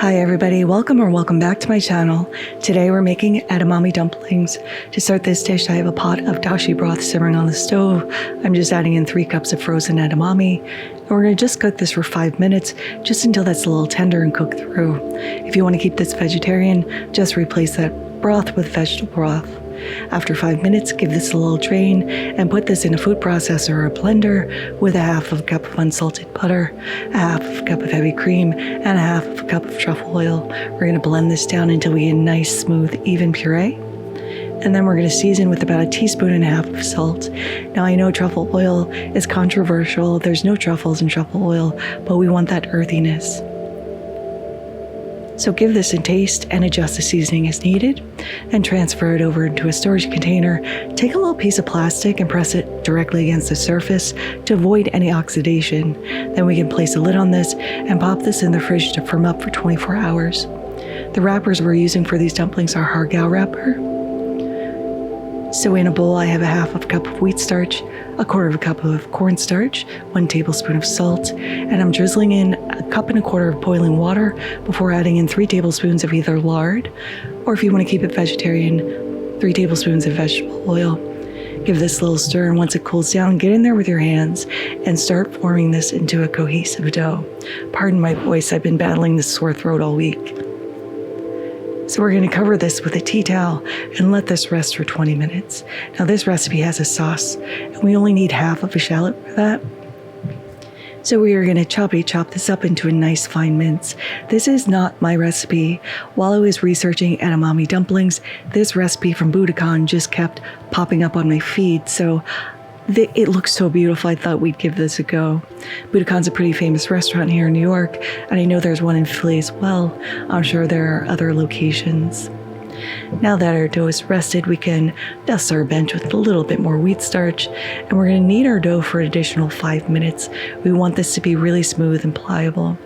Hi everybody, welcome back to my channel. Today we're making edamame dumplings. To start this dish, I have a pot of dashi broth simmering on the stove. I'm just adding in 3 cups of frozen edamame. And we're going to just cook this for 5 minutes, just until that's a little tender and cooked through. If you want to keep this vegetarian, just replace that broth with vegetable broth. After 5 minutes, give this a little drain and put this in a food processor or a blender with a half of a cup of unsalted butter, a half of a cup of heavy cream, and a half of a cup of truffle oil. We're going to blend this down until we get a nice, smooth, even puree. And then we're going to season with about 1.5 teaspoons of salt. Now I know truffle oil is controversial. There's no truffles in truffle oil, but we want that earthiness. So give this a taste and adjust the seasoning as needed, and transfer it over into a storage container. Take a little piece of plastic and press it directly against the surface to avoid any oxidation. Then we can place a lid on this and pop this in the fridge to firm up for 24 hours. The wrappers we're using for these dumplings are hargow wrapper. So in a bowl, I have a half of a cup of wheat starch, 1/4 cup of cornstarch, 1 tablespoon of salt, and I'm drizzling in 1.25 cups of boiling water before adding in 3 tablespoons of either lard, or if you want to keep it vegetarian, 3 tablespoons of vegetable oil. Give this a little stir, and once it cools down, get in there with your hands and start forming this into a cohesive dough. Pardon my voice, I've been battling this sore throat all week. So we're going to cover this with a tea towel and let this rest for 20 minutes. Now this recipe has a sauce, and we only need half of a shallot for that. So we are going to chop this up into a nice fine mince. This is not my recipe. While I was researching edamame dumplings, this recipe from Buddakan just kept popping up on my feed, so it looks so beautiful, I thought we'd give this a go. Buddakan's a pretty famous restaurant here in New York, and I know there's one in Philly as well. I'm sure there are other locations. Now that our dough is rested, we can dust our bench with a little bit more wheat starch, and we're going to knead our dough for an additional 5 minutes. We want this to be really smooth and pliable.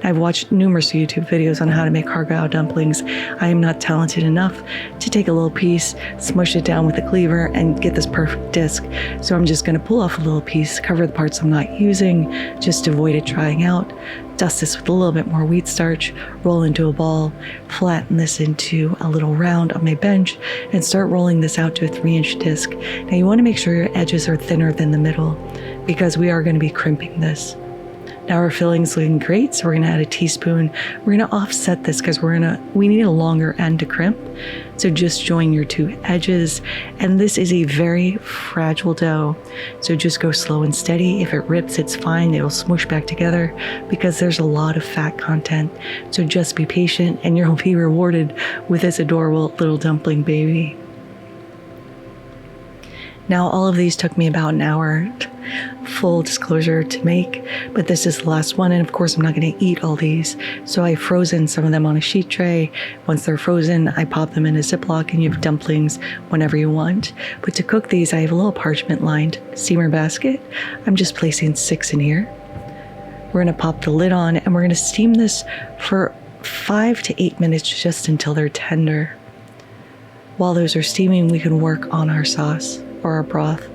I've watched numerous YouTube videos on how to make hargow dumplings. I am not talented enough to take a little piece, smush it down with a cleaver, and get this perfect disc. So I'm just going to pull off a little piece, cover the parts I'm not using, just to avoid it drying out. Dust this with a little bit more wheat starch, roll into a ball, flatten this into a little round on my bench, and start rolling this out to a 3-inch disc. Now you want to make sure your edges are thinner than the middle, because we are going to be crimping this. Now our filling's looking great, so we're going to add 1 teaspoon. We're going to offset this because we need a longer end to crimp. So just join your 2 edges, and this is a very fragile dough. So just go slow and steady. If it rips, it's fine. It'll smoosh back together because there's a lot of fat content. So just be patient, and you'll be rewarded with this adorable little dumpling baby. Now all of these took me about an hour, full disclosure, to make, but this is the last one, and of course I'm not going to eat all these, so I've frozen some of them on a sheet tray. Once they're frozen, I pop them in a Ziploc, and you have dumplings whenever you want. But to cook these, I have a little parchment lined steamer basket. I'm just placing 6 in here. We're going to pop the lid on, and we're going to steam this for 5 to 8 minutes, just until they're tender. While those are steaming, we can work on our sauce or our broth.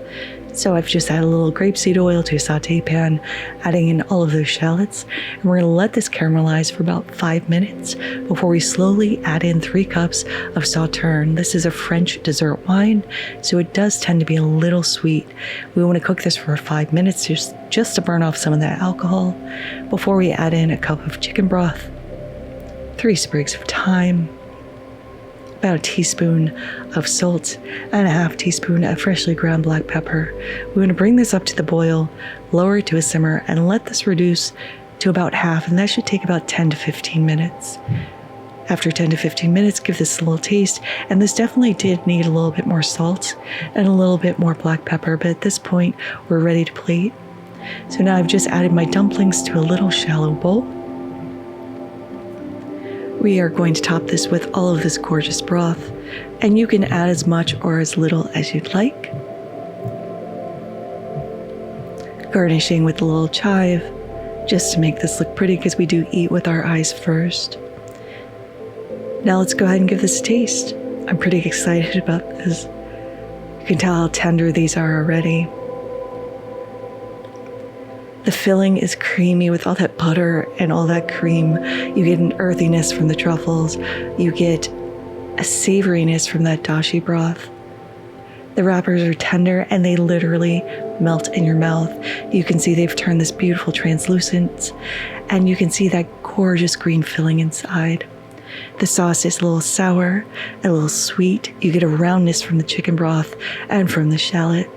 So I've just added a little grapeseed oil to a saute pan, adding in all of those shallots, and we're going to let this caramelize for about 5 minutes before we slowly add in 3 cups of sauterne. This is a French dessert wine, so it does tend to be a little sweet. We want to cook this for 5 minutes just to burn off some of that alcohol before we add in 1 cup of chicken broth, 3 sprigs of thyme, about 1 teaspoon of salt, and 1/2 teaspoon of freshly ground black pepper. We're going to bring this up to the boil, lower it to a simmer, and let this reduce to about half, and that should take about 10 to 15 minutes. After 10 to 15 minutes, give this a little taste, and this definitely did need a little bit more salt and a little bit more black pepper, but at this point, we're ready to plate. So now I've just added my dumplings to a little shallow bowl. We are going to top this with all of this gorgeous broth, and you can add as much or as little as you'd like. Garnishing with a little chive, just to make this look pretty, because we do eat with our eyes first. Now let's go ahead and give this a taste. I'm pretty excited about this. You can tell how tender these are already. The filling is creamy with all that butter and all that cream. You get an earthiness from the truffles. You get a savoriness from that dashi broth. The wrappers are tender and they literally melt in your mouth. You can see they've turned this beautiful translucence, and you can see that gorgeous green filling inside. The sauce is a little sour, a little sweet. You get a roundness from the chicken broth and from the shallot.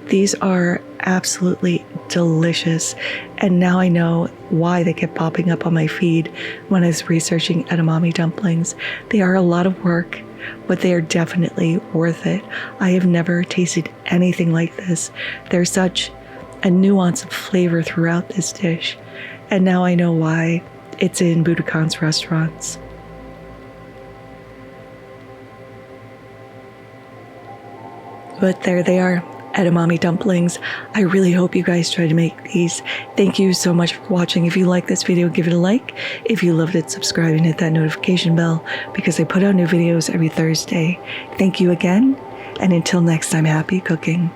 These are absolutely delicious, and now I know why they kept popping up on my feed when I was researching edamame dumplings. They are a lot of work, but they are definitely worth it. I have never tasted anything like this. There's such a nuance of flavor throughout this dish, and now I know why it's in Buddakan's restaurants. But there they are, edamame dumplings. I really hope you guys try to make these. Thank you so much for watching. If you like this video, give it a like. If you loved it, subscribe and hit that notification bell, because I put out new videos every Thursday. Thank you again, and until next time, happy cooking.